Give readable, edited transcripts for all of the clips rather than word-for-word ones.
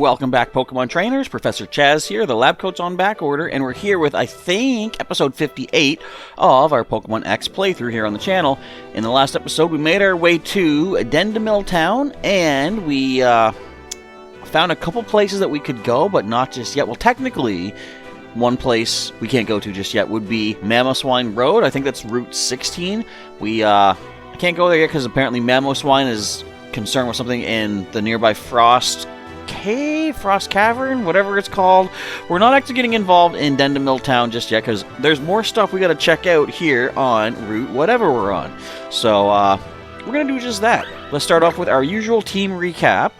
welcome back, Pokemon trainers. Professor Chaz here, the lab coat's on back order, and we're here with, I think, episode 58 of our Pokemon X playthrough here on the channel. In the last episode, we made our way to Dendemil Town, and we found a couple places that we could go, but not just yet. Well, technically, one place we can't go to just yet would be Mamoswine Road. I think that's Route 16. I can't go there yet because apparently Mamoswine is concerned with something in the nearby Frost Cavern, whatever it's called. We're not actually getting involved in Dendemil Town just yet because there's more stuff we got to check out here on Route whatever we're on. So we're going to do just that. Let's start off with our usual team recap.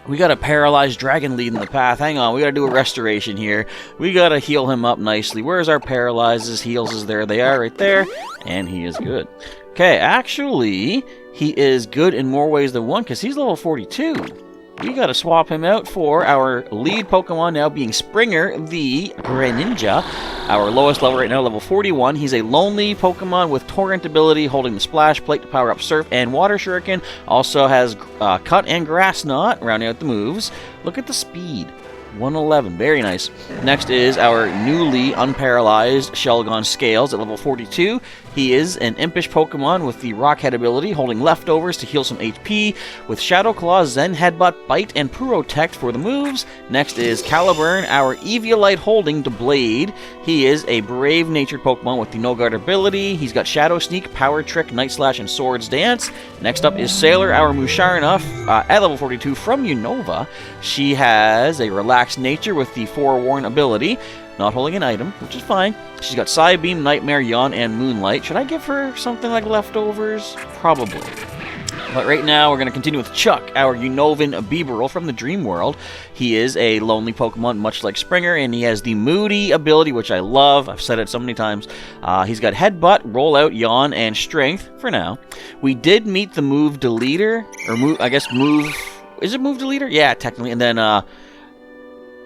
We got a paralyzed dragon leading the path. Hang on, we got to do a restoration here. We got to heal him up nicely. Where's our paralyzes? Heals is there. They are right there. And he is good. Okay, actually, he is good in more ways than one because he's level 42. We got to swap him out for our lead Pokemon now being Springer, the Greninja. Our lowest level right now, level 41. He's a lonely Pokemon with Torrent ability, holding the Splash Plate to power up Surf and Water Shuriken. Also has Cut and Grass Knot, rounding out the moves. Look at the speed. 111, very nice. Next is our newly unparalyzed Shelgon Scales at level 42. He is an impish Pokemon with the Rock Head ability, holding leftovers to heal some HP, with Shadow Claw, Zen Headbutt, Bite, and Protect for the moves. Next is Caliburn, our Eviolite holding Blade. He is a brave-natured Pokemon with the No Guard ability. He's got Shadow Sneak, Power Trick, Night Slash, and Swords Dance. Next up is Sailor, our Musharna, at level 42 from Unova. She has a relaxed nature with the Forewarn ability, not holding an item, which is fine. She's got Psybeam, Nightmare, Yawn, and Moonlight. Should I give her something like Leftovers? Probably. But right now, we're going to continue with Chuck, our Unovan Bibarel from the Dream World. He is a lonely Pokemon, much like Springer, and he has the Moody ability, which I love. I've said it so many times. He's got Headbutt, Rollout, Yawn, and Strength for now. We did meet the Move Deleter, or Move... Is it Move Deleter? Yeah, technically. And then,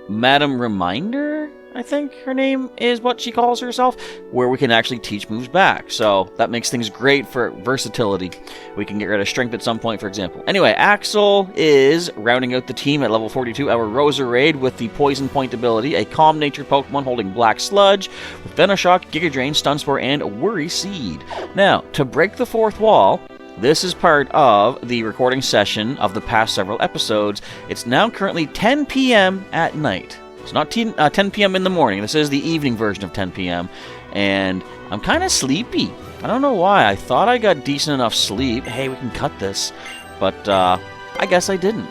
Madam Reminder, I think her name is what she calls herself, where we can actually teach moves back. So that makes things great for versatility. We can get rid of Strength at some point, for example. Anyway, Axel is rounding out the team at level 42, our Roserade with the Poison Point ability, a calm-natured Pokemon holding Black Sludge, with Venoshock, Giga Drain, Stun Spore, and Worry Seed. Now, to break the fourth wall, this is part of the recording session of the past several episodes. It's now currently 10 p.m. at night. It's not 10 p.m. in the morning. This is the evening version of 10 p.m. And I'm kind of sleepy. I don't know why. I thought I got decent enough sleep. Hey, we can cut this. But I guess I didn't.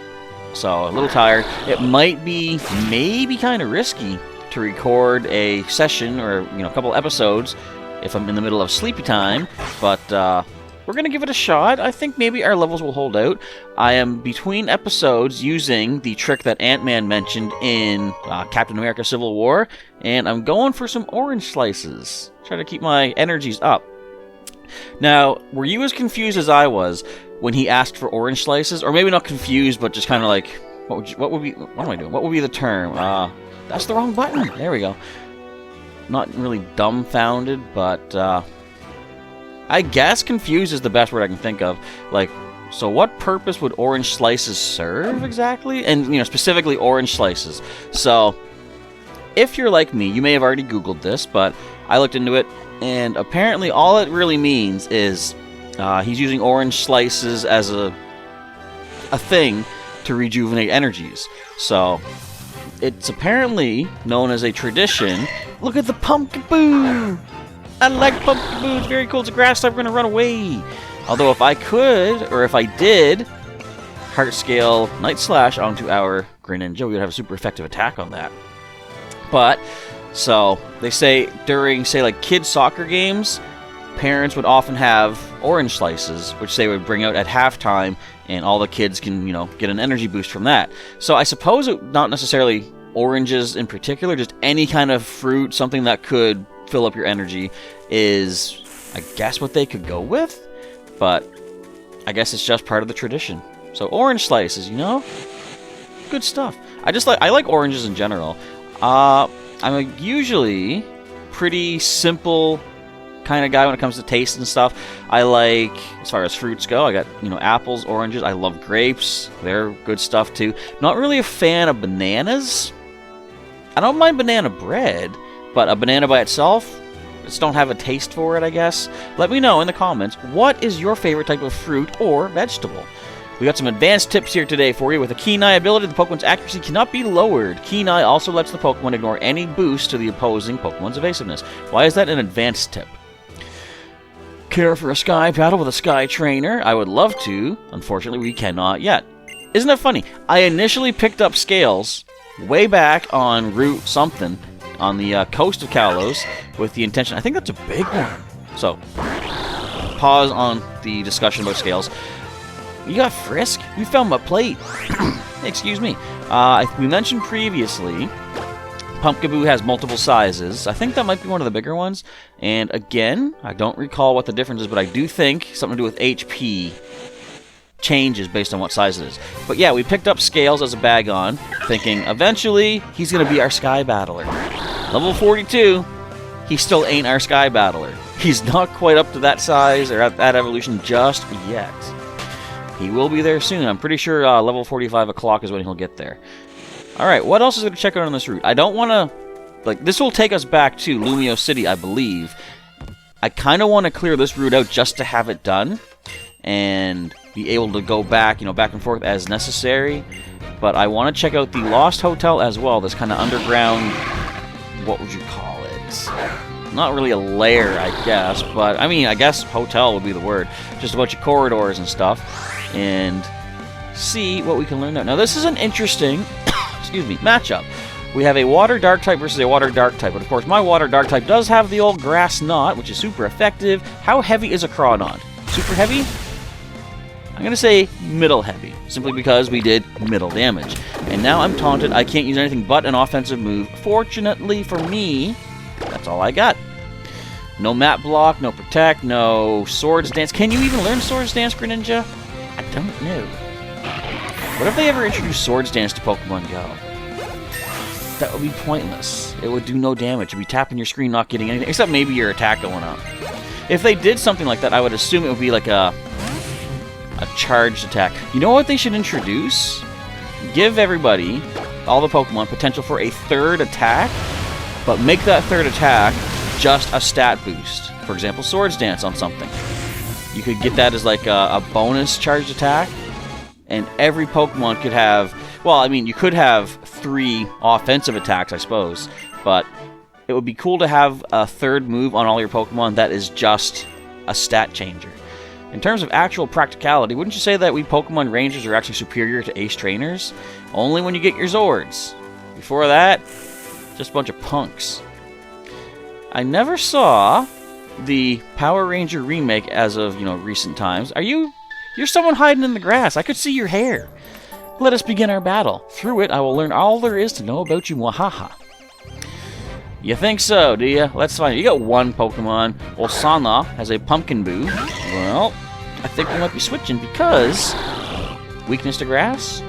So, a little tired. It might be maybe kind of risky to record a session or a couple episodes if I'm in the middle of sleepy time. But we're going to give it a shot. I think maybe our levels will hold out. I am between episodes using the trick that Ant-Man mentioned in Captain America Civil War, and I'm going for some orange slices. Try to keep my energies up. Now, were you as confused as I was when he asked for orange slices? Or maybe not confused, but just kind of like, what am I doing? What would be the term? That's the wrong button. There we go. Not really dumbfounded, but I guess confused is the best word I can think of. Like, so what purpose would orange slices serve exactly? And, specifically orange slices. So, if you're like me, you may have already Googled this, but I looked into it, and apparently all it really means is he's using orange slices as a thing to rejuvenate energies. So, it's apparently known as a tradition. Look at the Pumpkaboo! I like Pumpkaboo, it's very cool, it's a grass type, we're gonna run away. Although if I could, or if I did, Heart Scale Night Slash onto our Greninja, we would have a super effective attack on that. But, so, they say during, like kids' soccer games, parents would often have orange slices, which they would bring out at halftime, and all the kids can, get an energy boost from that. So I suppose it, not necessarily oranges in particular, just any kind of fruit, something that could fill up your energy is, I guess, what they could go with, but I guess it's just part of the tradition. So orange slices, good stuff. I like oranges in general. I'm a usually pretty simple kind of guy when it comes to taste and stuff. I like, as far as fruits go, I got, apples, oranges. I love grapes. They're good stuff too. Not really a fan of bananas. I don't mind banana bread, but a banana by itself, just don't have a taste for it, I guess. Let me know in the comments, what is your favorite type of fruit or vegetable? We got some advanced tips here today for you. With a Keen Eye ability, the Pokemon's accuracy cannot be lowered. Keen Eye also lets the Pokemon ignore any boost to the opposing Pokemon's evasiveness. Why is that an advanced tip? Care for a Sky battle with a Sky Trainer? I would love to. Unfortunately, we cannot yet. Isn't that funny? I initially picked up Scales way back on Route something on the coast of Kalos with the intention. I think that's a big one. So, pause on the discussion about Scales. You got Frisk? You found my plate. Excuse me. We mentioned previously, Pumpkaboo has multiple sizes. I think that might be one of the bigger ones. And again, I don't recall what the difference is, but I do think something to do with HP changes based on what size it is. But yeah, we picked up Scales as a bag-on, thinking eventually he's going to be our Sky Battler. Level 42, he still ain't our Sky Battler. He's not quite up to that size or at that evolution just yet. He will be there soon. I'm pretty sure level 45 o'clock is when he'll get there. Alright, what else is going to check out on this route? I don't want to... this will take us back to Lumio City, I believe. I kind of want to clear this route out just to have it done. And be able to go back, back and forth as necessary. But I want to check out the Lost Hotel as well. This kind of underground... What would you call it? Not really a lair, I guess. But, I guess hotel would be the word. Just a bunch of corridors and stuff. And see what we can learn now. Now, this is an interesting, matchup. We have a Water Dark type versus a Water Dark type. But, of course, my Water Dark type does have the old Grass Knot, which is super effective. How heavy is a Crawdon? Super heavy? I'm going to say middle heavy, simply because we did middle damage. And now I'm taunted. I can't use anything but an offensive move. Fortunately for me, that's all I got. No map block, no protect, no Swords Dance. Can you even learn Swords Dance, Greninja? I don't know. What if they ever introduced Swords Dance to Pokemon Go? That would be pointless. It would do no damage. You'd be tapping your screen, not getting anything, except maybe your attack going up. If they did something like that, I would assume it would be like a charged attack. You know what they should introduce? Give everybody, all the Pokemon, potential for a third attack, but make that third attack just a stat boost. For example, Swords Dance on something. You could get that as like a bonus charged attack, and every Pokemon could have... Well, you could have 3 offensive attacks, I suppose, but it would be cool to have a third move on all your Pokemon that is just a stat changer. In terms of actual practicality, wouldn't you say that we Pokemon Rangers are actually superior to Ace Trainers? Only when you get your Zords. Before that, just a bunch of punks. I never saw the Power Ranger remake as of, recent times. You're someone hiding in the grass. I could see your hair. Let us begin our battle. Through it, I will learn all there is to know about you, mwahaha. You think so, do you? Let's find it. You got one Pokemon. Osana has a Pumpkaboo. Well, I think we might be switching because... Weakness to grass?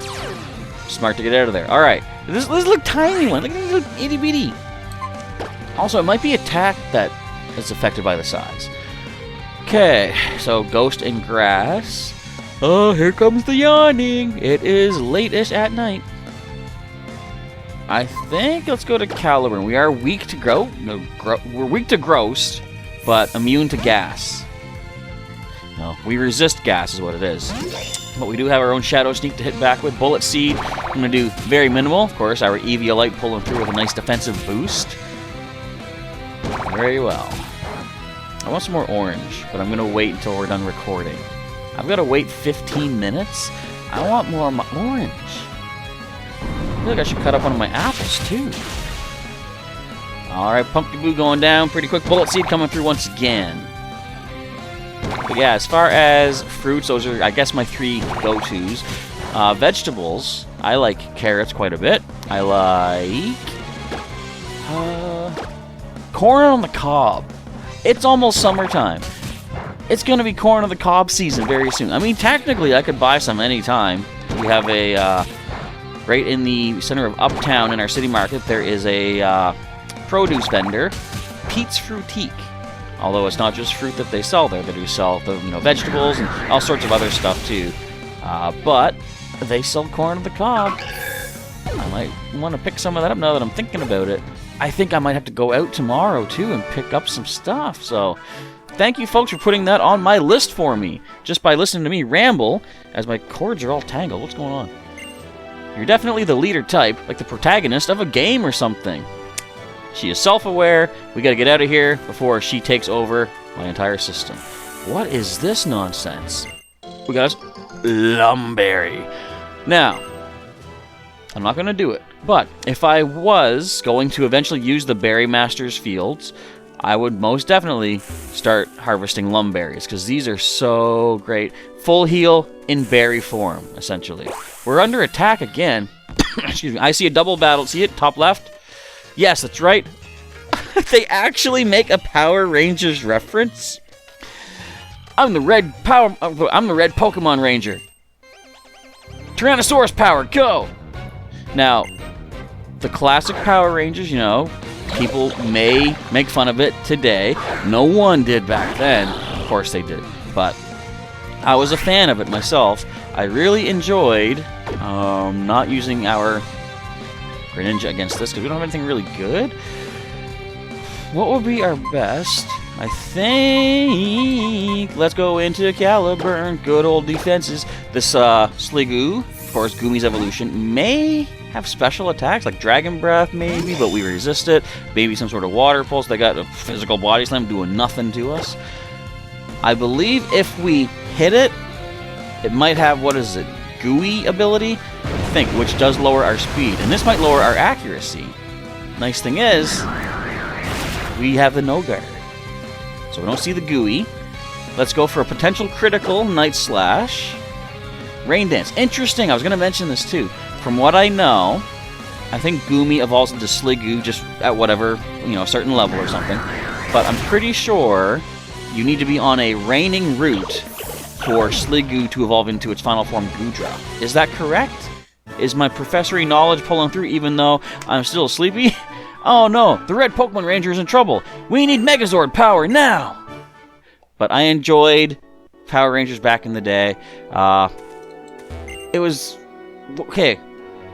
Smart to get out of there. Alright. This little tiny one. Look at this little itty bitty. Also, it might be attack that is affected by the size. Okay, so Ghost and Grass. Oh, here comes the yawning. It is late-ish at night. I think let's go to Caliburn. We are weak to we're weak to Ghost, but immune to Gas. No, we resist Gas is what it is. But we do have our own Shadow Sneak to hit back with. Bullet Seed, I'm going to do very minimal. Of course, our Eviolite pulling through with a nice defensive boost. Very well. I want some more orange, but I'm going to wait until we're done recording. I've got to wait 15 minutes? I want more of my orange. I feel like I should cut up one of my apples, too. Alright, Pumpkaboo going down pretty quick. Bullet Seed coming through once again. But yeah, as far as fruits, those are, I guess, my 3 go-tos. Vegetables, I like carrots quite a bit. I like... corn on the cob. It's almost summertime. It's going to be corn on the cob season very soon. Technically, I could buy some anytime. We have a... right in the center of Uptown in our city market, there is a produce vendor, Pete's Fruitique. Although it's not just fruit that they sell there. They do sell the vegetables and all sorts of other stuff too. But they sell corn on the cob. I might want to pick some of that up now that I'm thinking about it. I think I might have to go out tomorrow too and pick up some stuff. So thank you folks for putting that on my list for me. Just by listening to me ramble as my cords are all tangled. What's going on? You're definitely the leader type, like the protagonist of a game or something. She is self-aware. We gotta get out of here before she takes over my entire system. What is this nonsense? We got us Lumberry. Now, I'm not gonna do it, but if I was going to eventually use the Berry Master's fields, I would most definitely start harvesting Lumberries, because these are so great. Full heal in berry form, essentially. We're under attack again. Excuse me. I see a double battle. See it? Top left? Yes, that's right. They actually make a Power Rangers reference. I'm the red Pokemon Ranger. Tyrannosaurus power, go! Now, the classic Power Rangers, people may make fun of it today. No one did back then. Of course they did. But I was a fan of it myself. I really enjoyed not using our Greninja against this because we don't have anything really good. What would be our best? I think let's go into Caliburn. Good old defenses. This Sliggoo, of course, Gumi's evolution, may have special attacks like Dragon Breath maybe, but we resist it. Maybe some sort of Water Pulse. They got a physical Body Slam doing nothing to us. I believe if we hit it, it might have, what is it, Gooey ability? I think, which does lower our speed. And this might lower our accuracy. Nice thing is, we have the No Guard. So we don't see the Gooey. Let's go for a potential critical Night Slash. Rain Dance. Interesting, I was going to mention this too. From what I know, I think Gumi evolves into Sliggoo just at whatever, a certain level or something. But I'm pretty sure you need to be on a raining route for Sliggoo to evolve into its final form, Goodra. Is that correct? Is my professory knowledge pulling through even though I'm still sleepy? Oh no, the red Pokemon Ranger is in trouble. We need Megazord power now! But I enjoyed Power Rangers back in the day. It was... Okay,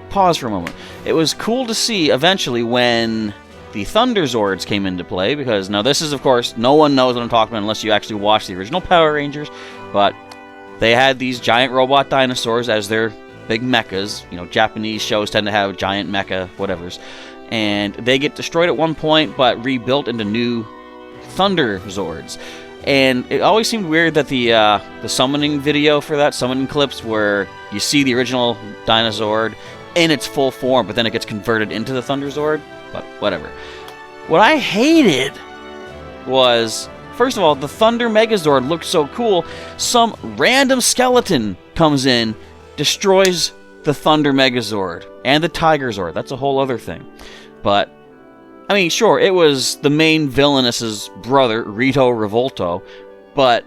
pause for a moment. It was cool to see eventually when the Thunder Zords came into play, because now this is, of course, no one knows what I'm talking about unless you actually watch the original Power Rangers, but they had these giant robot dinosaurs as their big mechas. Japanese shows tend to have giant mecha whatevers, and they get destroyed at one point but rebuilt into new Thunder Zords. And it always seemed weird that the summoning video for that, summoning clips where you see the original Dinozord in its full form, but then it gets converted into the Thunder Zord. But whatever. What I hated was, first of all, the Thunder Megazord looked so cool. Some random skeleton comes in, destroys the Thunder Megazord and the Tiger Zord. That's a whole other thing. But I mean, sure, it was the main villainous's brother, Rito Revolto, but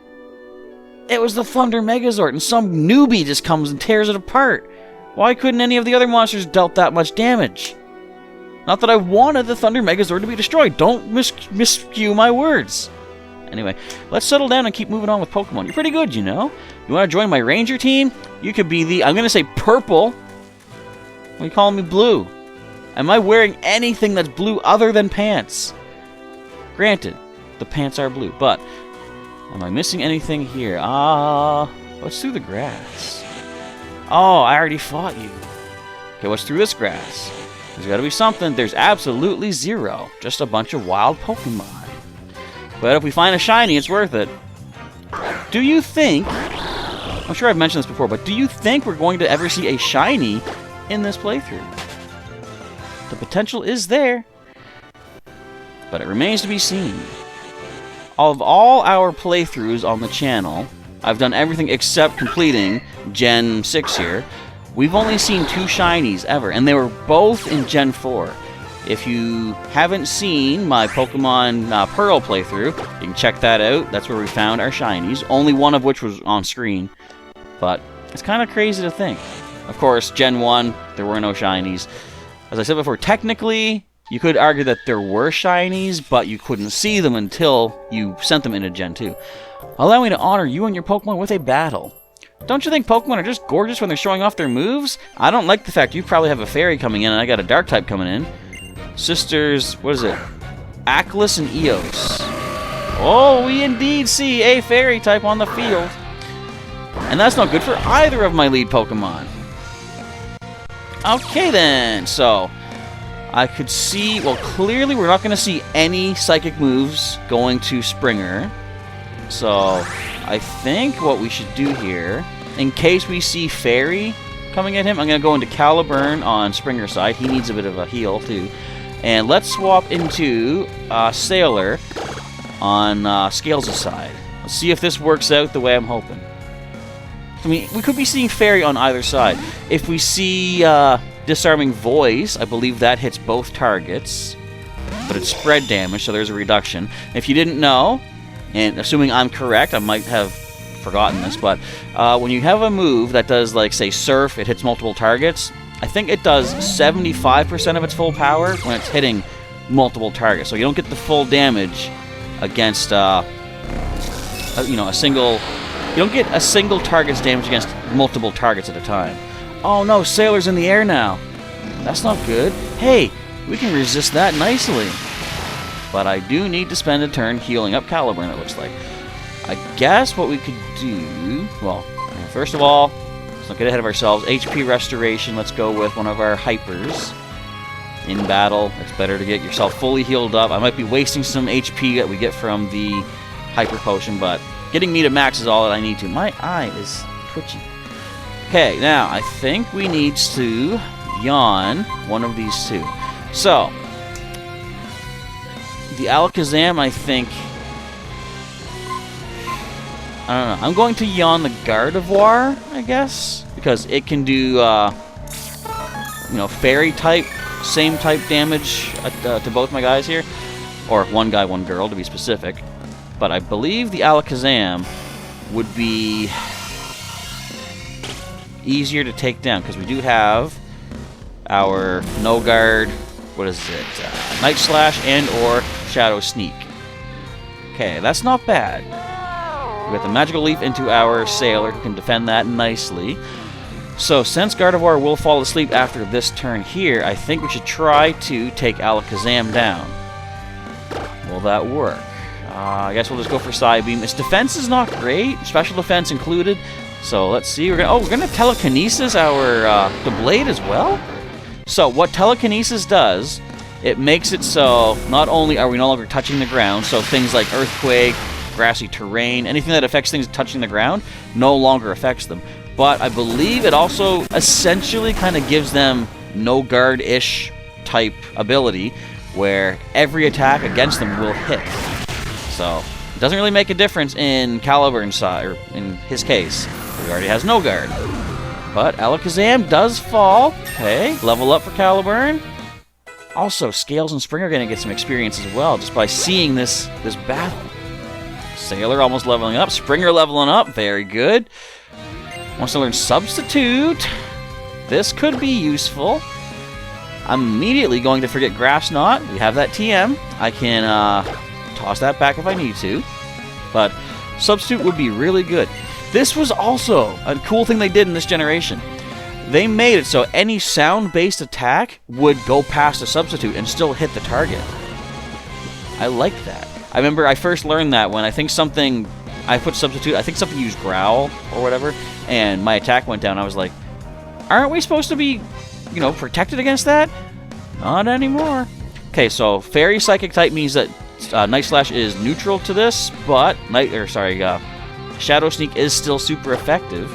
it was the Thunder Megazord, and some newbie just comes and tears it apart. Why couldn't any of the other monsters dealt that much damage? Not that I wanted the Thunder Megazord to be destroyed. Don't miscue my words. Anyway, let's settle down and keep moving on with Pokemon. You're pretty good, You want to join my Ranger team? You could be the, I'm going to say purple. What are you calling me blue? Am I wearing anything that's blue other than pants? Granted, the pants are blue, but am I missing anything here? What's through the grass? Oh, I already fought you. Okay, what's through this grass? There's got to be something. There's absolutely zero. Just a bunch of wild Pokemon. But if we find a shiny, it's worth it. Do you think... I'm sure I've mentioned this before, but do you think we're going to ever see a shiny in this playthrough? The potential is there, but it remains to be seen. Of all our playthroughs on the channel, I've done everything except completing Gen 6 here. We've only seen 2 shinies ever, and they were both in Gen 4. If you haven't seen my Pokemon Pearl playthrough, you can check that out. That's where we found our shinies, only one of which was on screen. But it's kind of crazy to think. Of course, Gen 1, there were no shinies. As I said before, technically, You could argue that there were shinies, but you couldn't see them until you sent them into Gen 2. Allow me to honor you and your Pokemon with a battle. Don't you think Pokemon are just gorgeous when they're showing off their moves? I don't like the fact you probably have a Fairy coming in and I got a Dark type coming in. Sisters, what is it? Ackless and Eos. Oh, we indeed see a Fairy type on the field. And that's not good for either of my lead Pokemon. Okay then, so I could see, well, clearly we're not going to see any Psychic moves going to Springer. So I think what we should do here, in case we see Fairy coming at him, I'm going to go into Caliburn on Springer's side. He needs a bit of a heal too. And let's swap into Sailor on Scales' side. Let's see if this works out the way I'm hoping. I mean, we could be seeing Fairy on either side. If we see Disarming Voice, I believe that hits both targets. But it's spread damage, so there's a reduction. If you didn't know, and assuming I'm correct, I might have forgotten this, but when you have a move that does, like, say, Surf, it hits multiple targets, I think it does 75% of its full power when it's hitting multiple targets. So you don't get the full damage against, you know, a single... You don't get a single target's damage against multiple targets at a time. Oh no, Sailor's in the air now. That's not good. Hey, we can resist that nicely. But I do need to spend a turn healing up Caliburn, it looks like. I guess what we could do... Well, first of all, let's not get ahead of ourselves. HP Restoration, let's go with one of our Hypers. In battle, it's better to get yourself fully healed up. I might be wasting some HP that we get from the Hyper Potion, but getting me to max is all that I need to. My eye is twitchy. Okay, now, I think we need to yawn one of these two. So, the Alakazam, I think... I don't know. I'm going to yawn the Gardevoir, I guess, because it can do, you know, Fairy type, same type damage to both my guys here. Or one guy, one girl, to be specific. But I believe the Alakazam would be easier to take down, because we do have our No Guard, what is it, Night Slash and or Shadow Sneak. Okay, that's not bad. We got the Magical Leaf into our Sailor, who can defend that nicely. So, since Gardevoir will fall asleep after this turn here, I think we should try to take Alakazam down. Will that work? I guess we'll just go for Psybeam. Its defense is not great, special defense included. So, let's see. We're gonna Telekinesis our Doublade as well? So, what Telekinesis does, it makes it so not only are we no longer touching the ground, so things like Earthquake, grassy terrain, anything that affects things touching the ground no longer affects them. But I believe it also essentially kind of gives them no guard-ish type ability where every attack against them will hit. So it doesn't really make a difference in Caliburn's side, or in his case. He already has no guard. But Alakazam does fall. Okay, level up for Caliburn. Also, Scales and Springer are going to get some experience as well just by seeing this battle. Sailor almost leveling up. Springer leveling up. Very good. Wants to learn Substitute. This could be useful. I'm immediately going to forget Grass Knot. We have that TM. I can toss that back if I need to. But Substitute would be really good. This was also a cool thing they did in this generation. They made it so any sound-based attack would go past a Substitute and still hit the target. I like that. I remember I first learned that when I think something... I put Substitute... I think something used Growl or whatever, and my attack went down. I was like, aren't we supposed to be, you know, protected against that? Not anymore. Okay, so Fairy Psychic type means that Night Slash is neutral to this, but... Shadow Sneak is still super effective.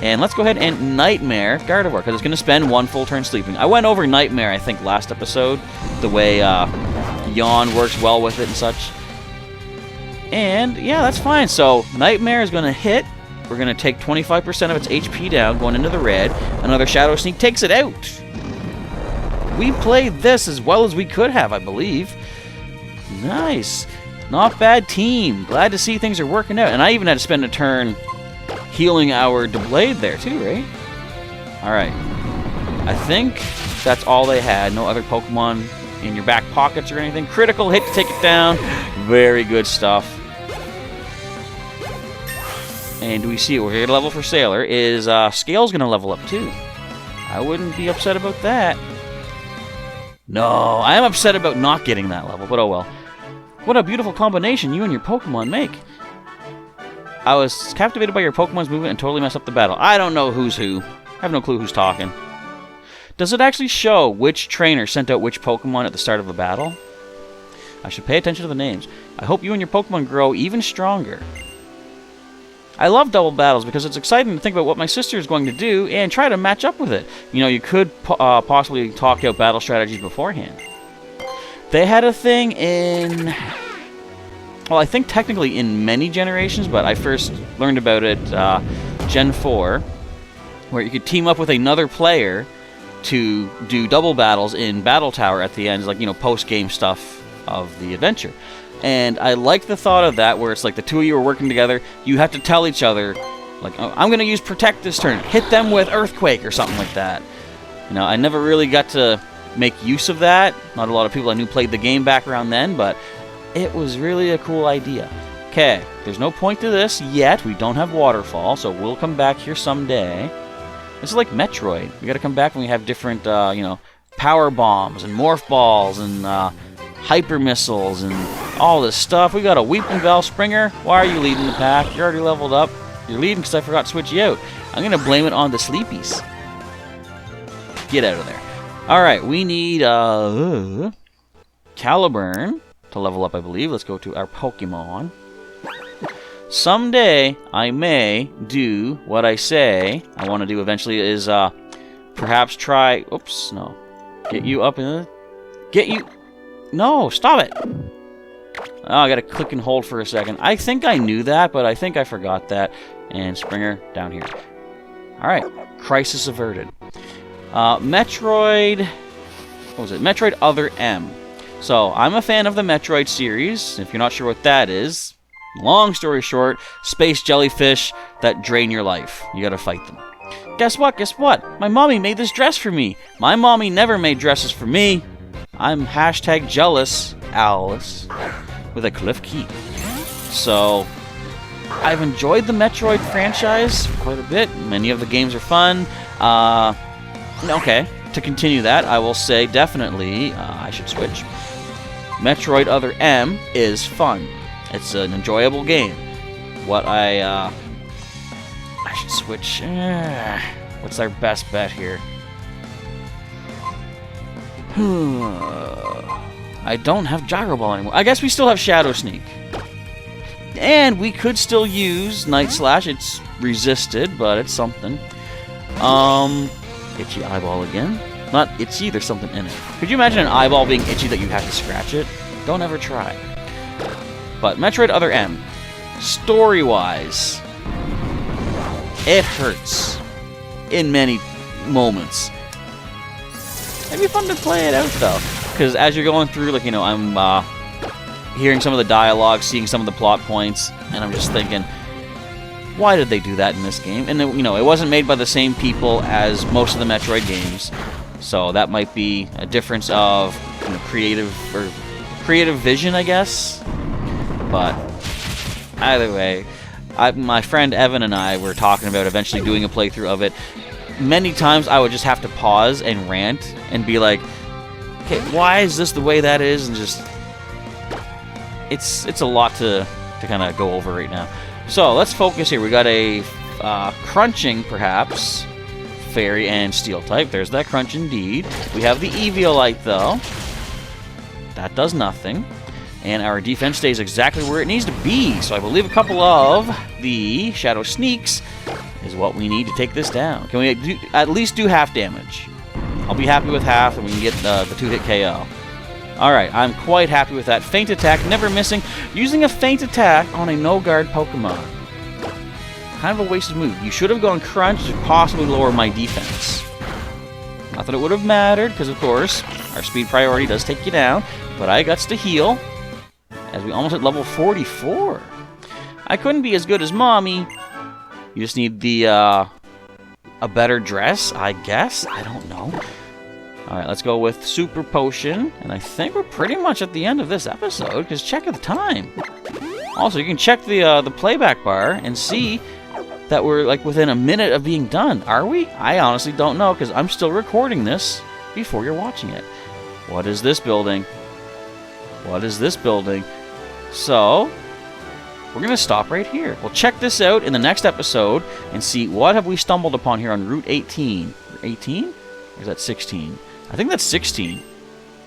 And let's go ahead and Nightmare Gardevoir, because it's going to spend one full turn sleeping. I went over Nightmare, I think, last episode, the way Yawn works well with it and such. And, yeah, that's fine. So, Nightmare is going to hit. We're going to take 25% of its HP down, going into the red. Another Shadow Sneak takes it out. We played this as well as we could have, I believe. Nice. Not bad team. Glad to see things are working out. And I even had to spend a turn healing our Doublade there too, right? Alright. I think that's all they had. No other Pokemon in your back pockets or anything. Critical hit to take it down. Very good stuff. And do we see it? We're here to level for Sailor. Is Scale's going to level up too? I wouldn't be upset about that. No, I am upset about not getting that level, but oh well. What a beautiful combination you and your Pokemon make. I was captivated by your Pokemon's movement and totally messed up the battle. I don't know who's who. I have no clue who's talking. Does it actually show which trainer sent out which Pokemon at the start of the battle? I should pay attention to the names. I hope you and your Pokemon grow even stronger. I love double battles because it's exciting to think about what my sister is going to do and try to match up with it. You know, you could possibly talk out battle strategies beforehand. They had a thing in... well, I think technically in many generations, but I first learned about it Gen 4, where you could team up with another player to do double battles in Battle Tower at the end, like, you know, post-game stuff of the adventure. And I like the thought of that, where it's like the two of you are working together. You have to tell each other, like, oh, I'm going to use Protect this turn. Hit them with Earthquake or something like that. You know, I never really got to make use of that. Not a lot of people I knew played the game back around then, but it was really a cool idea. Okay, there's no point to this yet. We don't have Waterfall, so we'll come back here someday. This is like Metroid. We got to come back when we have different, you know, Power Bombs and Morph Balls and Hyper Missiles and all this stuff. We got a Weeping Bell Springer. Why are you leading the pack? You're already leveled up. You're leading because I forgot to switch you out. I'm going to blame it on the Sleepies. Get out of there. Alright, we need Caliburn to level up, I believe. Let's go to our Pokemon. Someday, I may do what I say I want to do eventually is perhaps try... oops, no. Get you up in the... get you... no, stop it! Oh, I gotta click and hold for a second. I think I knew that, but I think I forgot that. And Springer down here. Alright, crisis averted. Metroid... what was it? Metroid Other M. So, I'm a fan of the Metroid series. If you're not sure what that is, long story short, space jellyfish that drain your life. You gotta fight them. Guess what? Guess what? My mommy made this dress for me. My mommy never made dresses for me. I'm hashtag jealous, Alice, with a Cliff Keep. So, I've enjoyed the Metroid franchise quite a bit. Many of the games are fun. Okay, to continue that, I will say definitely I should switch. Metroid Other M is fun. It's an enjoyable game. What I should switch. What's our best bet here? I don't have Gyro Ball anymore. I guess we still have Shadow Sneak. And we could still use Night Slash. It's resisted, but it's something. Itchy Eyeball again. Not itchy, there's something in it. Could you imagine an eyeball being itchy that you have to scratch it? Don't ever try. But Metroid Other M, story-wise, it hurts in many moments. It'd be fun to play it out, though. Because as you're going through, like, you know, I'm hearing some of the dialogue, seeing some of the plot points, and I'm just thinking, why did they do that in this game? And, you know, it wasn't made by the same people as most of the Metroid games. So that might be a difference of, you know, creative vision, I guess. But either way, my friend Evan and I were talking about eventually doing a playthrough of it. Many times I would just have to pause and rant and be like, okay, why is this the way that is? And just, it's a lot to kind of go over right now. So let's focus here. We got a crunching, perhaps, fairy and steel type. There's that crunch indeed. We have the Eviolite, though. That does nothing. And our defense stays exactly where it needs to be. So I believe a couple of the Shadow Sneaks is what we need to take this down. Can we at least do half damage? I'll be happy with half, and we can get the 2-hit KO. Alright, I'm quite happy with that. Feint Attack, never missing. Using a Feint Attack on a no-guard Pokemon. Kind of a wasted move. You should have gone Crunch to possibly lower my defense. Not that it would have mattered, because of course, our speed priority does take you down. But I guts to heal, as we almost hit level 44. I couldn't be as good as Mommy. You just need the, a better dress, I guess? I don't know. Alright, let's go with Super Potion. And I think we're pretty much at the end of this episode, because check at the time. Also, you can check the playback bar and see that we're like within a minute of being done. Are we? I honestly don't know, because I'm still recording this before you're watching it. What is this building? What is this building? So, we're going to stop right here. We'll check this out in the next episode and see what have we stumbled upon here on Route 18. 18? Or is that 16? I think that's 16.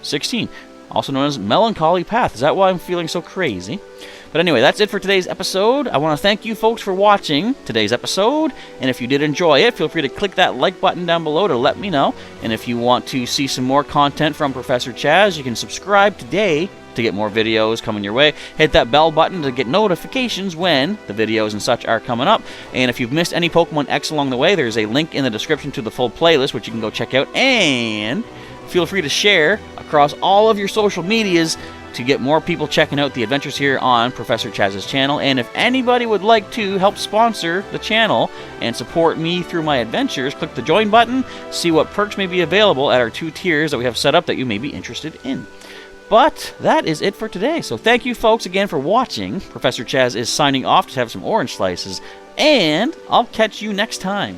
16. Also known as Melancholy Path. Is that why I'm feeling so crazy? But anyway, that's it for today's episode. I want to thank you folks for watching today's episode. And if you did enjoy it, feel free to click that like button down below to let me know. And if you want to see some more content from Professor Chaz, you can subscribe today to get more videos coming your way. Hit that bell button to get notifications when the videos and such are coming up. And if you've missed any Pokemon X along the way, there's a link in the description to the full playlist, which you can go check out. And feel free to share across all of your social medias to get more people checking out the adventures here on Professor Chaz's channel. And if anybody would like to help sponsor the channel and support me through my adventures, click the join button, see what perks may be available at our 2 tiers that we have set up that you may be interested in. But that is it for today. So thank you folks again for watching. Professor Chaz is signing off to have some orange slices, and I'll catch you next time.